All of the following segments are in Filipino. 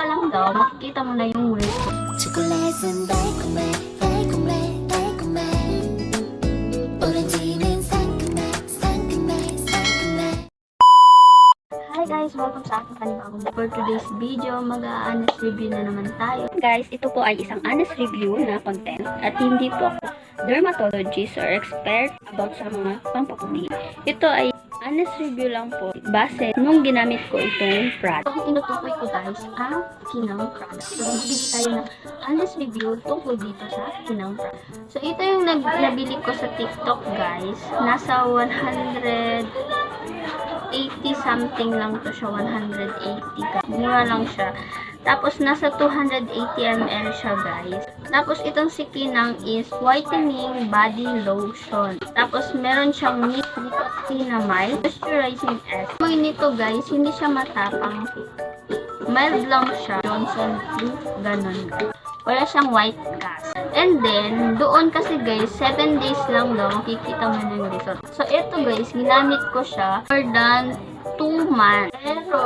ka lang daw, makikita mo na yung result. 초콜릿은 달콤해 달콤해 달콤해 오렌지는 상큼해 상큼해 상큼해. Hi guys! Welcome sa ating panibagong for today's video. Mag-honest review na naman tayo. Guys, ito po ay isang honest review na content at hindi po ako dermatologist or expert about sa mga pampaputi. Ito ay honest review lang po base nung ginamit ko itong product. Ang tinutukoy ko guys ang Kinang product. So, magbibigay tayo ng honest review tungkol dito sa Kinang product. So, ito yung nabili ko sa TikTok guys. Nasa 180 something lang to siya, 180 mura lang siya. Tapos nasa 280 ml siya guys. Tapos itong si Kinang is whitening body lotion. Tapos meron siyang nicotinamide moisturizing essence. Amoy nito guys, hindi siya matapang. Mild lang siya. Johnson Blue, ganun. Wala siyang white cast. And then, doon kasi guys, 7 days lang daw, makikita mo na yung result. So, ito guys, ginamit ko siya more than 2 months. Pero,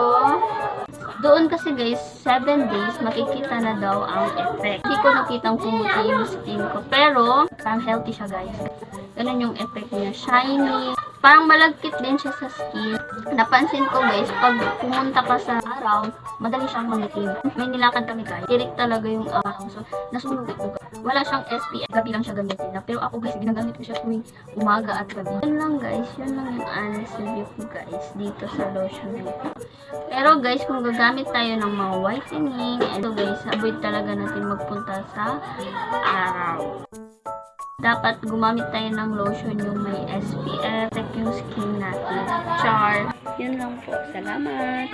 doon kasi guys, 7 days, makikita na daw ang effect. Hindi ko nakitang pumuti yung skin ko. Pero, parang healthy siya guys. Ganun yung effect niya. Shiny. Parang malagkit din siya sa skin. Napansin ko guys, pag pumunta ka sa araw, madali siyang mangitim. May nilakad kami guys. Direct talaga yung araw. So, nasunog ko. Wala siyang SPF. Gabi lang siya gamitin na. Pero ako guys, ginagamit ko siya tuwing umaga at gabi. Yun lang guys. Yun lang yung honest review ko guys. Dito sa lotion nito. Pero guys, kung gagamit tayo ng mga whitening, ito guys, avoid talaga natin magpunta sa araw. Dapat gumamit tayo ng lotion yung may SPF, protect yung skin natin. Char. Yun lang po. Salamat.